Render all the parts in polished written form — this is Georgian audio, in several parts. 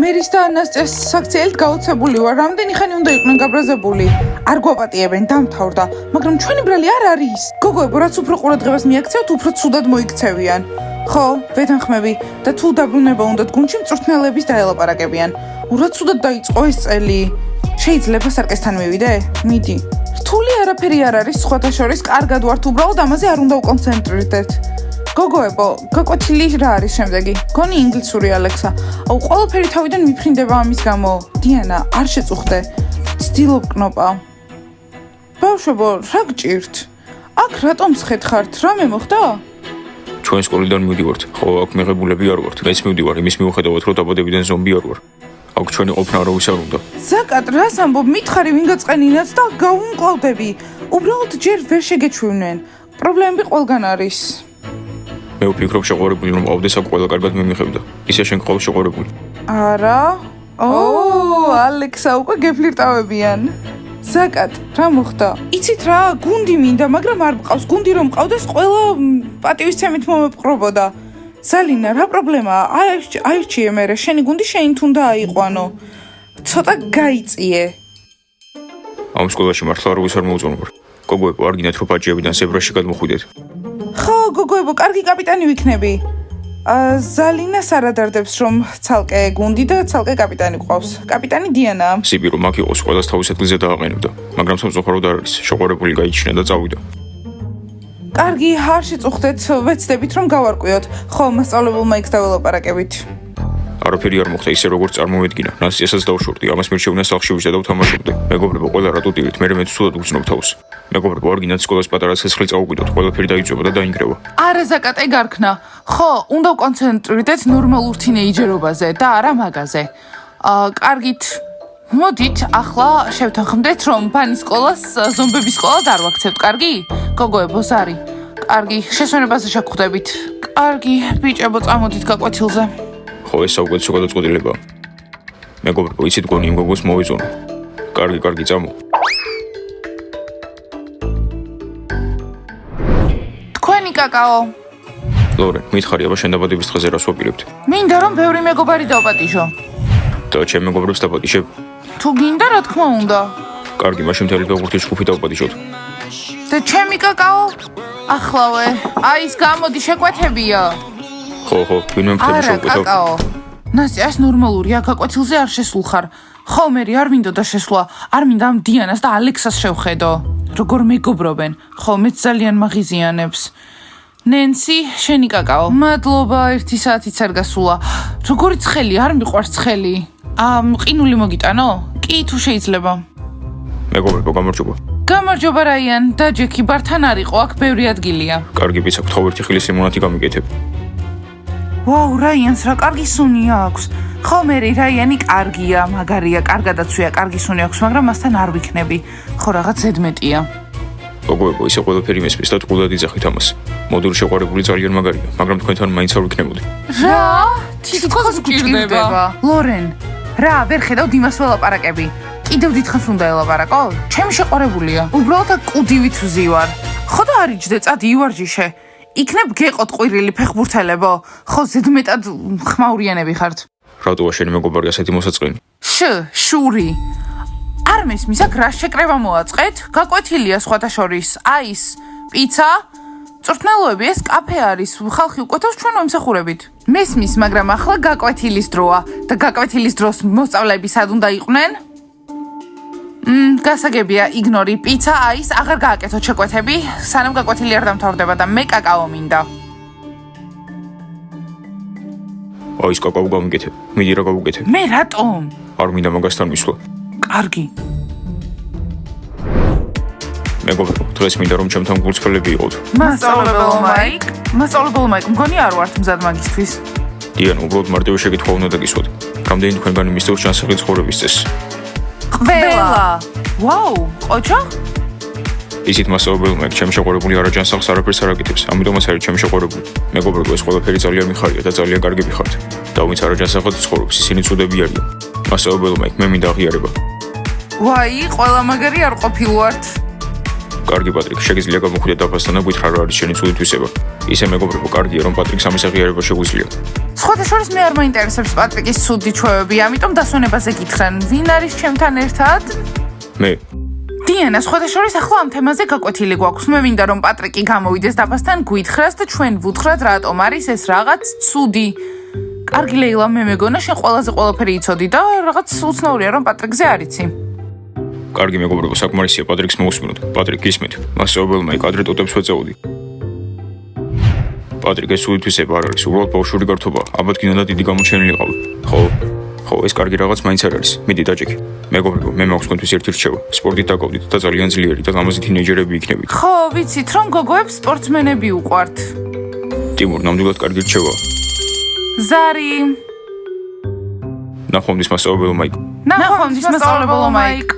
მერის და ნასტიას საქციელით გაოცებული ვარ. რამდენი ხანი უნდა იყვნენ გაბრაზებული? არ გვაპატიებენ, დამთავრდა. მაგრამ ჩვენი ბრალი არ არის. გოგოებო, რაც უფრო ყურადღებას მიაქცევთ, უფრო ცუდად მოიქცევიან. ხო, ვეთანხმები და თუ დაბრუნება უნდათ გუნდში, მწვრთნელების დაელაპარაკებიან. ურად ცუდად დაიწყო ეს წელი. შეიძლება სარკესთან მივიდე? მიდი. რთული არაფერი არ არის, სხვათა შორის კარგად ვართ, უბრალოდ ამაზე არ უნდა უკონცენტრირდეთ. გოგოებო, გაკვეთილი რა არის შემდეგი? გონი ინგლისური ალექსა. აუ, ყველაფერი თავიდან მიფრინდება ამის გამო. დიანა, არ შეწუხდე. ვცდილობ კნოპა. ბავშვებო, რა გჭირთ? აქ რატომ სხედხართ? რამე მოხდა? ჩვენ სკოლიდან მივდივართ, ხო, აქ მიღებულები არ ვართ. მეც მივდივარ იმის მიუხედავად, რომ დაბადებიდან ზომბი არ ვარ. აქ ჩვენი ყოფნა არავის არ უნდა. ზაკატ, რას ამბობ? მითხარი ვინ გაწყენინათ და გავუმკლავდები. უბრალოდ ჯერ ვერ შეგეჩვენენ. პრობლემები ყველგან არის. მე ვფიქრობ შეყვარებული რომ ყავდეს აქ ყველა კარგად მემიხებდა. ისე შენ გყავს შეყვარებული. არა? ალექსა, უკვე გეფლირტავებიან. ზაკატ, რა მოხდა? იცით რა, გუნდი მინდა, მაგრამ არ მყავს. გუნდი რომ მყავდეს, ყველა პატივისცემით მომეპყრობოდა. ზალინა, რა პრობლემაა? აირჩიე მერე, შენი გუნდი შენ თუნდა აიყვანო. ცოტა გაიწიე. ამ სკოლაში მართლა არ ვის არ მოუწონვარ. გოგოებო, არ გინდათ რომ ბაჭიებიდან ზებრაში გადმოხვიდეთ. ხო, გოგოებო, კარგი კაპიტანი ვიქნები. ზალინას არ ადარდებს რომ ცალკე გუნდი და ცალკე კაპიტანი ყავს. კაპიტანი დიანა. სიბი რომ აქ იყოს, ყველას თავის ადგილზე დააყენებდა. მაგრამ სამწუხაროდ არ არის. შეყვარებული გაიჩინა და წავიდა. კარგი, არ შეწუხდეთ, ვეცდებით რომ გავარკვიოთ. ხო, მასწავლებელმა იქ დაველაპარაკებით. არაფერი არ მოხდა ისე როგორც წარმოვედგინა. ნასტიასაც დავშორდი, ამას მირჩევნია სახლში ვიჟდა და ვთამაშობდი. მეგობრებო, ყველა რატო ტირით, მე მეც სულად უგზნობ თავს. მეგობრებო, არ გინდათ სკოლას პატარა ცეცხლი წავუყიდოთ, ყველაფერი დაიწובה და დაინგრევა. არა ზაკატე გარქნა. ხო, უნდა ვკონცენტრირდეთ ნორმალურ თინეიჯერობაზე და არა მაგაზე. კარგით. მოდით, ახლა შევთანხმდეთ, რომ ბანის სკოლას ზომბების სკოლად არ ვაქცევთ, კარგი? გოგოებო, ზარი. კარგი, შესვენებაზე შეგხვდებით. კარგი, ბიჭებო, წამოდით გაკვეთილზე. ხო, ეს საუკეთესო გადაწყვეტილებაა. მეგობრებო, იცით გონი იმ გოგოს მოვეწონო. კარგი, წამო. თქვენი კაკაო. ლორენ, მითხარი, აბა შენ დაბადების დღეზე რას ვაპირებთ? მინდა რომ ბევრი მეგობარი დავპატიჟო. და ჩემ მეგობრებს დაპატიჟებ? თუ გინდა, რა თქმა უნდა. კარგი, მაშინ მთელი ფეხბურთის ჯგუფი დავპატიჟოთ. და ჩემი კაკაო? ახლავე. აი ის გამოდი შეკვეთებია. ხო, ვინმე მთელი შევკვეთავ. არა, კაკაო. ნასტიას ნორმალურია, გაკვეთილზე არ შესულხარ. ხო, მე არ მინდოდა შესვლა. არ მინდა ამ დიანას და ალექსას შევხედო. როგორ მეგობრობენ. ხო, მეც ძალიან მაღიზიანებს. ნენსი, შენი კაკაო. მადლობა, 1 საათიც არ გასულა. როგორი ცხელი, არ მიყვარს ცხელი. ყინული მოგიტანო? კი, თუ შეიძლება. მეგობრებო, გამარჯობა. გამარჯობა რაიან და ჯექი ბართან არ იყო, აქ ბევრი ადგილია. კარგი პიცა, გთავ 1 ხილის ლიმონადი გამიგეთებ. ვაუ, რაიანს რა კარგი სუნი აქვს. ხო, მე რაიანი კარგია, მაგარია, კარგადაცვია, კარგი სუნი აქვს, მაგრამ მასთან არ ვიქნები. ხო, რაღაც ზედმეტია. გოგოებო, ისე ყველაფერი მესმის და ტყუდად იძახით ამას. მოდური შეყვარებული ძალიან მაგარია, მაგრამ თქვენთან მაინც არ ვიქნებოდი. რა? თითქოს გჭირდება. ლორენ, რა, ვერ ხედავ იმას ველაპარაკები. კიდევ დიდხანს უნდა ელაპარაკო? ჩემი შეყვარებულია. უბრალოდ აქ კუდივით ვზივარ. ხო და არიჯდე, წადი ივარჯიშე. იქნებ გეყოთ ყვირილი ფეხბურთელებო. ხო, ზედმეტად ხმაურიანები ხართ. რატოა შენი მეგობარი ასეთი მოსაწყენი? შური. არ მესმის აქ რა შეკრება მოაწყეთ? გაკვეთილია სხვათა შორის. აის, პიცა, მწვრთნელოები, ეს კაფე არის. ხალხი უკვეთავს, ჩვენ ვემსახურებით. მესმის, მაგრამ ახლა გაკვეთილის დროა და გაკვეთილის დროს მოსწავლეები სად უნდა იყვნენ? გასაგებია, იგნორი, პიცა, აის, აღარ გააკეთოთ შეკვეთები, სანამ გაკვეთილი არ დამთავრდება და მე კაკაო მინდა. აის კაკაო გამიგეთებ. მიდი რა გავუკეთებ? მე რატომ? არ მინდა მაგასთან მისვლა. კარგი. მეგობრებო, დღეს მინდა რომ ჩემთან გულწრფელები იყოთ. მასწავლებელო მაიკ, მგონი არ ვართ მზად მაგისთვის. დიანა, უბრალოდ მარტივი შეკითხვა უნდა დაგისვათ. რამდენი თქვენგანი მისდევს ჯანსაღი ცხოვრების წესს? ყველა. ვაუ, ოჩა? ისიც მასწავლებელმა იქ ჩემი შეყვარებული არაჯანსაღს არაფერს არ აკეთებს, ამიტომაც არის ჩემი შეყვარებული. მეგობრებო, ეს ყველაფერი ძალიან მიხარია და ძალიან კარგები ხართ. და ვინც არაჯანსაღად ცხოვრობს, ისინი ცუდები არიან. მასწავლებელმა იქ მე მინდა აღიარება. ვაი, ყველა მაგარი არ ყოფილვართ. კარგი პატრიკ, შეგიძლია გამოხვიდე დაფასთან და გითხრა რა არის შენი ცუდი თვისება. ისე მეგობრებო, კარგია რომ პატრიკს ამის აღიარება შეგვიძლია. სხვათა შორის მე არ მაინტერესებს პატრიკის ცუდი ჩვევები, ამიტომ დასვენებაზე გითხრან, ვინ არის ჩემთან ერთად? მე დიანა, სხვათა შორის ახლა ამ თემაზე გაკვეთილი გვაქვს. მე მინდა რომ პატრიკი გამოვიდეს დაფასთან გვითხრას და ჩვენ ვუთხრათ რატომ არის ეს რაღაც ცუდი. კარგი ლეილა, მე მეგონა შენ ყველაზე ყველაფერი იცოდი და რაღაც უცნაურია რომ პატრიკზე არ იცი. კარგი მეგობრებო, საკმარისია პატრიკს მოусმინოთ. პატრიკ გისმით, მას სწორბელმა კადრე ტოტებს ვეწეოდი. პატრიკ ეს ცუდი თვისება არ არის, უბრალოდ ბავშვური გართობა. ალბათ გინდა დიდი გამოჩენილი ყავი. ხო, ეს კარგი რაღაც მაინც არ არის. მიდი დაჭიქი. მეგობრებო, მე მაქვს თქვენთვის ერთი რჩევა. სპორტით დაკავდით და ძალიან ძლიერი და ლამაზი თინეიჯერები იქნებით. ხო, ვიცით რომ გოგოებს სპორტსმენები უყვართ. ტიმურ, ნამდვილად კარგი რჩევაა. ზარი. ნახვამდის მასწავლებელო მაიკ. ნახვამდის მასწავლებელო მაიკ.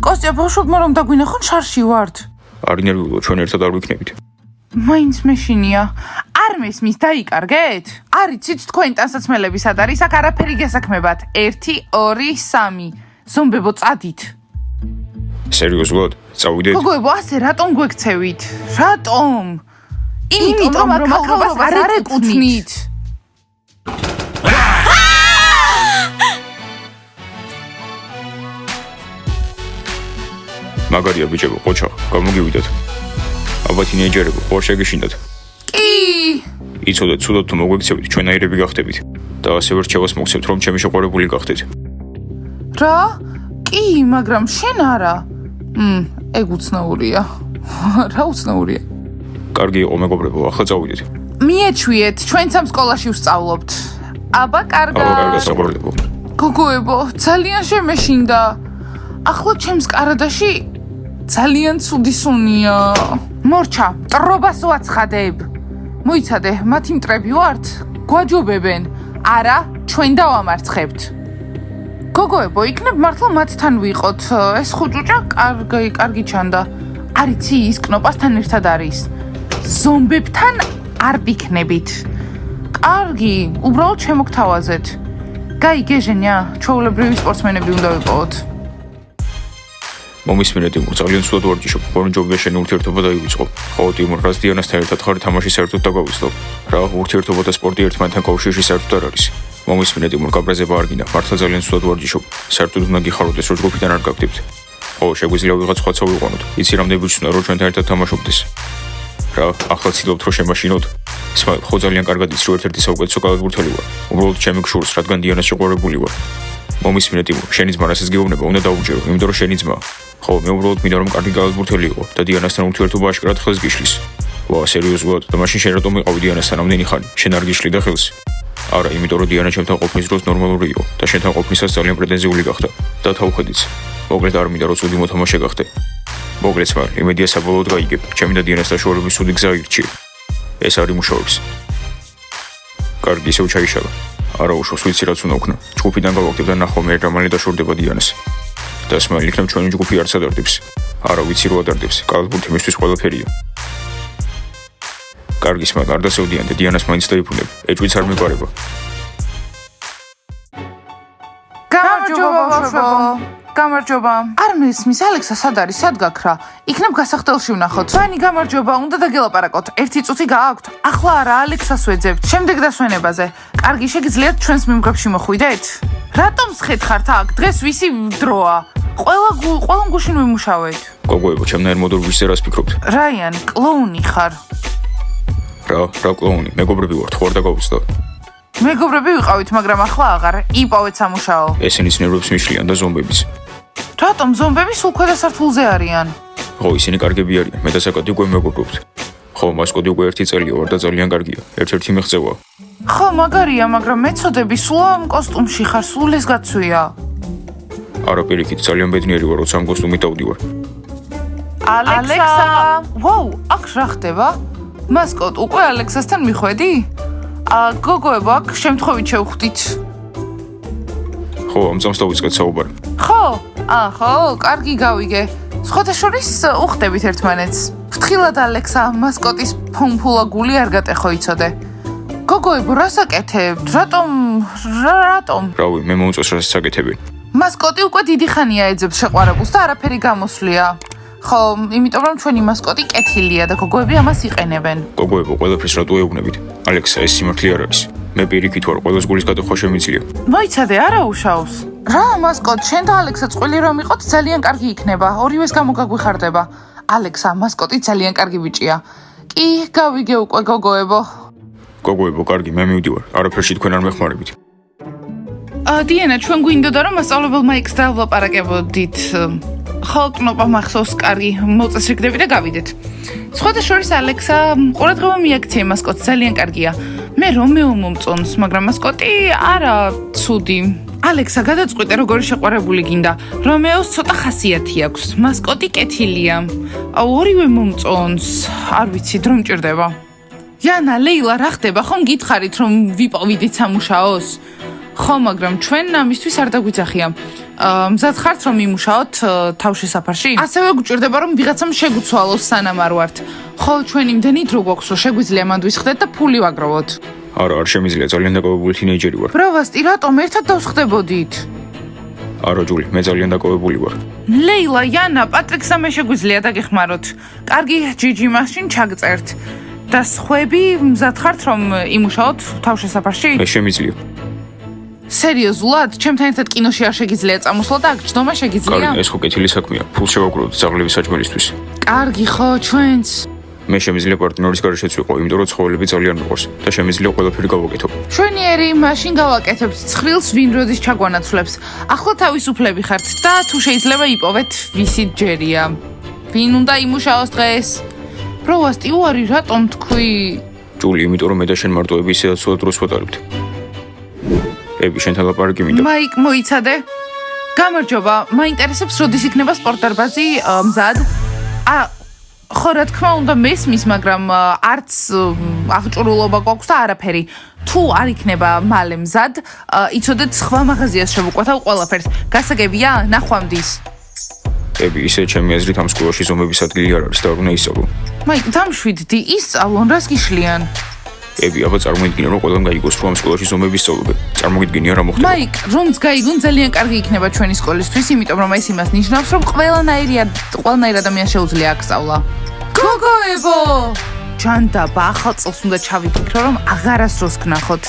კოსტია, ბავშვებმა რომ დაგვინახონ შარში ვართ. არ ინერვიულო, ჩვენ ერთად არ ვიქნებით. მაინც მეშინია. არ მესმის დაიკარგეთ? არ იცით თქვენ ტანსაცმელები სად არის? აქ არაფერი გესაქმებათ. 1 2 3. ზომბებო წადით. სერიოზულად? წავიდეთ? გოგოებო, ასე რატომ გვექცევით? რატომ? იმიტომ რომ აქაურობას არ ეკუთვნით. მაგარია ბიჭებო, ყოჩა, გამოგივიდეთ. ალბათ თინეიჯერებო, ხო შეგეშინდათ. კი. იცოდეთ, ცუდად თუ მოგვექცევით, ჩვენაირები გახდებით და ასევე რჩევას მოგცევთ, რომ ჩემი შეყვარებული გახდეთ. რა? კი, მაგრამ შენ არა. ეგ უცნაურია. რა უცნაურია? კარგი იყო მეგობრებო, ახლა წავიდეთ. მიეჩვიეთ, ჩვენც ამ სკოლაში ვსწავლობთ. აბა კარგად. საყვარლებო. გოგოებო, ძალიან შემეშინდა. ახლა ჩემს კარადაში ძალიან ცუდი სუნია. მორჩა, ტრობას ვაცხადებ. მოიცადე, მათი მტრები ვართ, გვაჯობებენ. არა, ჩვენ დავამარცხებთ. გოგოებო, იქნებ მართლა მათთან ვიყოთ. ეს ხუჭუჭა კარგი ჩანდა. არიცი, ის კნოპასთან ერთად არის. ზომბებთან არ ვიქნებით. კარგი, უბრალოდ შემოგთავაზეთ. გაიგეჟენია, ჩვეულებრივი სპორტსმენები უნდა ვიყოთ. მომისმინეთ იმურ, ძალიან ცუდად ვარჯიშობ. ბორნჯობია შენი ურთიერთობა დაივიწყო. ხო, ტიმურ, რას დიანასთან ერთად ხარ, თამაში საერთოდ დაგავიწყო. რა, ურთიერთობა და სპორტი ერთმანეთთან კავშირში საერთოდ არ არის. მომისმინეთ იმურ, გაბრაზება არ გინდა. მართლა ძალიან ცუდად ვარჯიშობ. საერთოდ უნდა გიხაროდეს, რომ ჯგუფიდან არ გაგდებთ. ხო, შეგვიძლია ვიღაც სხვაცა ვიყვანოთ. იცი რამდენი ბიჭია, რომ ჩვენთან ერთად თამაშობდეს. რა, ახლა ცდილობთ რომ შემაშინოთ? სმაილ, ხო ძალიან კარგად იცი, რომ ერთ-ერთი საუკეთესო კალათბურთელი ვარ. უბრალოდ ჩემი გშურს, რადგან დიანას შეყვარებული ვარ. მომისმინეთ იმურ, შენი ძმა რასაც გეუბნება, უნდა დაუჯერო, იმიტომ რომ შენი ძმა. ხო, მე უბრალოდ მინდა რომ კარგი კალათბურთელი იყო და დიანასთან ურთიერთობა აშკარად ხელს გიშლის. ვა, სერიოზულად? და მაშინ შენ რატომ იყავი დიანასთან ამდენი ხანი? შენ არ გიშლი და ხელს? არა, იმიტომ რომ დიანა ჩემთან ყოფნის დროს ნორმალური იყო და შენთან ყოფნისას ძალიან პრეტენზიული გახდა. და თავხედიც. მოკლედ არ მინდა რომ ცუდი მოთამაშე გახდე. მოკლედ სმაილ, იმედია საბოლოოდ გაიგებ. ჩემი და დიანას საშუალების ცუდი გზა ირჩიე. ეს არ იმუშავებს. კარგი, ისევ ჩაიშალა. არა უშავს, ვიცი რაც უნდა ვქნა. ჯგუფიდან გავაგდებ და ნახავ მე რამალი დაშორდება დიანას. და სმაილ, იქნებ ჩვენი ჯგუფი არც ადარდებს. არა ვიცი რო ადარდებს. კალათბურთი მისთვის ყველაფერია. კარგი სმაილ, არ დასევდიან და დიანას მაინც დაიფუნებ. ეჭვიც არ მიგვარება. გამარჯობა ბავშვებო. გამარჯობა. არ მესმის, ალექსა სად არის? სად გაქრა? იქნებ გასახდელში ვნახოთ. ჩვენი გამარჯობა, უნდა დაგელაპარაკოთ. ერთი წუთი გააქვთ. ახლა არა, ალექსას ვეძებთ. შემდეგ დასვენებაზე. კარგი, შეგიძლიათ ჩვენს მიმღებში მოხვიდეთ? რატომ სხედხართ აქ? დღეს ვისი დროა? ყველამ გუშინ ვიმუშავეთ. გოგოებო, ჩემნაირ მოდურვიშზე რას ფიქრობთ? რაიან, კლოუნი ხარ. რა კლოუნი? მეგობრები ვართ, ხო არ დაგავიწყდა? მეგობრები ვიყავით, მაგრამ ახლა აღარ. იპოვეთ სამუშაო. ესენი ნერვებს მიშლიან და ზომბებიც. რატომ ზომბები სულ ქვედა სართულზე არიან? ხო, ისინი კარგები არიან. მე და საკატი უკვე მეგობრობთ. ხო, მასკოტი უკვე 1 წელი ვარ და ძალიან კარგია. ერთ-ერთი მიღწევა. ხო, მაგარია, მაგრამ მეწოდები სულ ამ კოსტუმში ხარ, სულ ეს გაცვია. არა, პირიქით, ძალიან ბედნიერი ვარ, როცა ამ კოსტუმით დავდივარ. ალექსა! ვაუ, აქ რა ხდება? მასკოტ, უკვე ალექსასთან მიხვედი? გოგოებო, აქ შემთხვევით შევხვდით. ხო, ამ წამს დავიწყეთ საუბარი. ხო, კარგი გავიგე. სხვათა შორის უხდებით ერთმანეთს. ფრთხილად ალექსა, მასკოტის ფომფულა გული არ გატეხო იცოდე. გოგოებო, რას აკეთებთ? რატომ? რავი, მე მომწონს რასაც აკეთებენ. მასკოტი უკვე დიდი ხანია ეძებს შეყვარებულს და არაფერი გამოსვლია. ხო, იმიტომ რომ ჩვენი მასკოტი კეთილია და გოგოები ამას იყენებენ. გოგოებო, ყველაფერს რატო ეუბნებით? ალექსა, ეს სიმართლე არ არის. მე პირიქით ვარ, ყველას გულის გადახვა შემიძლია. მოიცადე, არა უშავს. რა, მასკოტ, შენ და ალექსა წყვილი რომ იყოთ, ძალიან კარგი იქნება. ორივეს გამოგაგვიხარდება. ალექსა, მასკოტი ძალიან კარგი ბიჭია. კი, გავიგე უკვე გოგოებო. გოგოებო, კარგი, მე მივდივარ. არაფერში თქვენ არ მეხმარებით. დიანა, ჩვენ გვინდოდა რომ მასწავლებელ მაიკს დავლაპარაკებოდით. ხალტნობა მახსოვს, კარგი, მოწესრიგდები და გავიდეთ. სხვათა შორის ალექსა, ყურადღება მიაქცია მასკოტს, ძალიან კარგია. მე რომეო მომწონს, მაგრამ მასკოტი არა ცუდი. ალექსა, გადაწყვიტე როგორი შეყვარებული გინდა. რომეოს ცოტა ხასიათი აქვს, მასკოტი კეთილია. ორივე მომწონს, არ ვიცი, დრო მჭირდება. იანა, ლეილა, რა ხდება? ხომ გითხარით რომ ვიპოვიდით სამუშაოს? ხო, მაგრამ ჩვენ ამისთვის არ დაგვიძახია. მზად ხართ რომ იმუშაოთ თავშესაფარში? ასევე გვჭირდება რომ ვიღაცამ შეგუცვალოს სანამ არ ვართ. ხო, ჩვენ იმდენი დრო გვაქვს, რომ შეგვიძლია მანდ ვისხდეთ და ფული ვაგროვოთ. არა, არ შემიძლია, ძალიან დაკავებული თინეიჯერი ვარ. ბროვასტი, რატომ ერთად დავსხდებოდით? არა, ჯული, მე ძალიან დაკავებული ვარ. ლეილა, იანა, პატრიკს და მე შეგვიძლია დაგეხმაროთ. კარგი, ჯიჯი, მაშინ ჩაგწერთ. და სხვები მზად ხართ რომ იმუშაოთ თავშესაფარში? მე შემიძლია. სერიოზულად, ჩემთან ერთად კინოში არ შეგიძლია წამოსვლა და აქ ჯდომა შეგიძლია? კარგი, ეს ხო კეთილი საქმეა. ფულს შევაგროვოთ ძაღლების საჭმელისთვის. კარგი, ხო, ჩვენც. მე შემიძლია პარტნიორის გარეშეც ვიყო, იმიტომ რომ ცხოველები ძალიან მიყვარს და შემიძლია ყველაფერი გავაკეთო. ჩვენიერი მაშინ გავაკეთებთ ცხრილს ვინ როდის ჩაგვანაცვლებს. ახლა თავისუფლები ხართ და თუ შეიძლება იპოვეთ ვისით ჯერია. ვინ უნდა იმუშაოს დღეს? ბროვასტი, უარი, რატომ თქვი? ჯული, იმიტომ რომ მე და შენ მარტოები ისედაც სულ დროს ვატარებთ. ები, შენთან ლაპარაკი მინდა. მაიკ, მოიცადე. გამარჯობა, მაინტერესებს როდის იქნება სპორტდარბაზი მზად? ხო, რა თქმა უნდა მესმის, მაგრამ არც აღჭურულობა გვაქვს და არაფერი. თუ არ იქნება მალე მზად, იცოდეთ სხვა მაღაზიას შევუკვეთავ ყველაფერს. გასაგებია, ნახვამდის. ები, ისე ჩემი აზრით ამ სკოლაში ზომების ადგილი არ არის და არ უნდა ისწავლო. მაიკ, დამშვიდდი, ისწავლონ, რას გიშლიან? ები, აბა წარმოიდგინე რომ ყველამ გაიგოს რომ ამ სკოლაში ზომები სწავლობენ. წარმოგიდგენია რა მოხდება. მაიკ, რომც გაიგონ ძალიან კარგი იქნება ჩვენი სკოლისთვის, იმიტომ რომ ეს იმას ნიშნავს, რომ ყველანაირი ადამიანს შეუძლია აქ სწავლა. გოგოებო! ჯანდაბა, ახალ წელს უნდა ჩავიფიქრო, რომ აღარასდროს გნახოთ.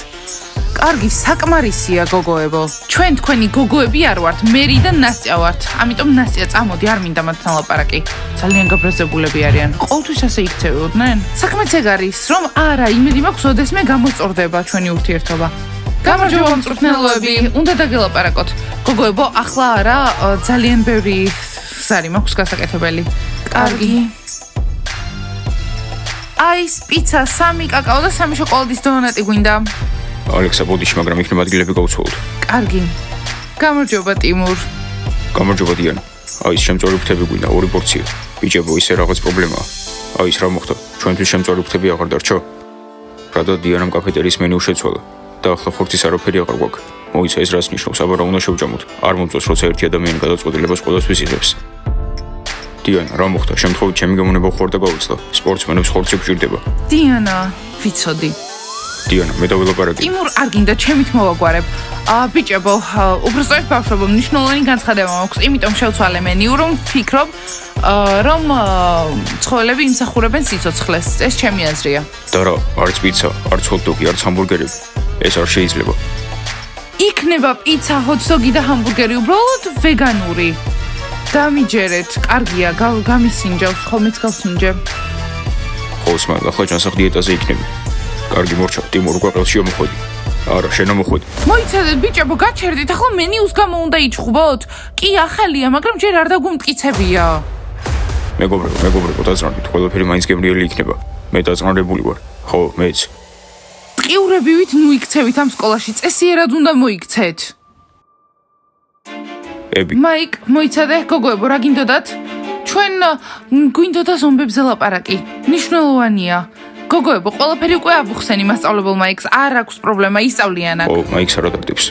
კარგი, საკმარისია გოგოებო. ჩვენ თქვენი გოგოები არ ვართ, მერი და ნასტია ვართ. ამიტომ ნასტია, წამოდი, არ მინდა მათთან ლაპარაკი. ძალიან გაბრაზებულები არიან. ყოველთვის ასე იქცევოდნენ? საქმეც ეგ არის, რომ არა, იმედი მაქვს, ოდესმე გამოწორდება ჩვენი ურთიერთობა. გამარჯობა მწვრთნელოები, უნდა დაგელაპარაკოთ. გოგოებო, ახლა არა, ძალიან ბევრი ზარი მაქვს გასაკეთებელი. კარგი. აის, პიცა, 3 კაკაო და 3 შოკოლადის დონატი გვინდა. ალექსა, ბოდიში, მაგრამ იქნება ადგილები გავუცვალოთ. კარგი. გამარჯობა, ტიმურ. გამარჯობა, დიანა. ის შემწვარი ფრთები გვინდა, 2 პორცია. ბიჭებო, ისე რაღაც პრობლემაა. ის რა მოხდა? ჩვენთვის შემწვარი ფრთები აღარ დარჩა? რადგან დიანამ კაფეტერიის მენიუ შეცვალა და ახლა ხორცის არაფერი აღარ გვაქვს. მოიცა ეს რას ნიშნავს? აბა რა უნდა შევჭამოთ? არ მომწონს, როცა ერთი ადამიანი გადაწყვეტილებას ყველასთვის იღებს. დიანა, რა მოხდა? შემთხვევით ჩემი გამონება ხوار და გავუცდა. სპორტსმენებს ხორცი გჭირდება. დიანა, ვიცოდი. დიანა, მე დაველაპარაკე. ტიმურ არ გინდა ჩემით მოვაგვარებ. ბიჭებო, უბრალოდ ბავშვებო, მნიშვნელოვანი განცხადება მაქვს, იმიტომ შევცვალე მენიუ, რომ ვფიქრობ, რომ ცხოველები იმსახურებენ სიცოცხლეს. ეს ჩემი აზრია. და რა, არც პიცა, არც ჰოთ-დოგი, არც ჰამბურგერები. ეს არ შეიძლება. იქნება პიცა, ჰოთ-დოგი და ჰამბურგერი, უბრალოდ ვეგანური. დამიჯერეთ, კარგია, გამისინჯავს, ხოლმეც გავსინჯე. ხო, სმაილ, ახლა ჯანსაღ დიეტაზე იქნები. კარგი, მორჩა, ტიმურ უკვე ყელშია მოხვედი. არა, შენ მოხვედი. მოიცადეთ, ბიჭებო, გაჩერდით, ახლა მენიუს გამო უნდა იჩხუბოთ. კი, ახალია, მაგრამ ჯერ არ დაგუმტკიცებია. მეგობრებო, დაწნარდით, ყველაფერი მაინც გემრიელი იქნება. მე დაწნარებული ვარ. ხო, მეც. ტყიურებივით ნუ იქცევით ამ სკოლაში, წესიერად უნდა მოიქცეთ. ები. მაიკ, მოიცადე, გოგოებო, რა გინდოდათ? ჩვენ გვინდოდა ზომბებზე ლაპარაკი. მნიშვნელოვანია. გოგოებო, ყველაფერი უკვე აბუხსენი მასწავლებელ მაიკს, არ აქვს პრობლემა, ისწავლიან აქ. ო, მაიქს არ ადარდებს.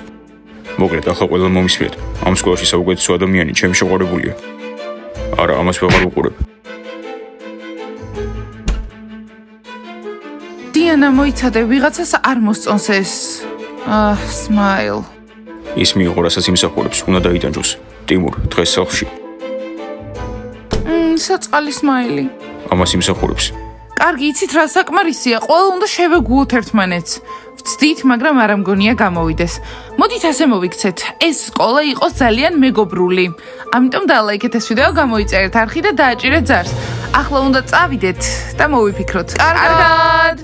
მოკლედ, ახლა ყველა მომისმიეთ. ამ სკოლაში საუკეთესო ადამიანი ჩემი შეყვარებულია. არა, ამას ვეღარ უყურებ. დიანა, მოიცადე, ვიღაცას არ მოსწონს ეს. სმაილ. ის მიიღო, რასაც იმსახურებს, უნდა დაიტანჯოს. ტიმურ, დღეს სახლში. საწყალი სმაილი. ამას იმსახურებს. კარგი, იცით რა საკმარისია, ყველა უნდა შევეგუოთ ერთმანეთს. ვცდით, მაგრამ არ ამგონია გამოვიდეს. მოდით ასე მოვიქცეთ. ეს სკოლა იყოს ძალიან მეგობრული. ამიტომ დალაიქეთ ეს ვიდეო, გამოიწერეთ არხი და დააჭირეთ ზარს. ახლა უნდა წავიდეთ და მოვიფიქროთ. კარგად.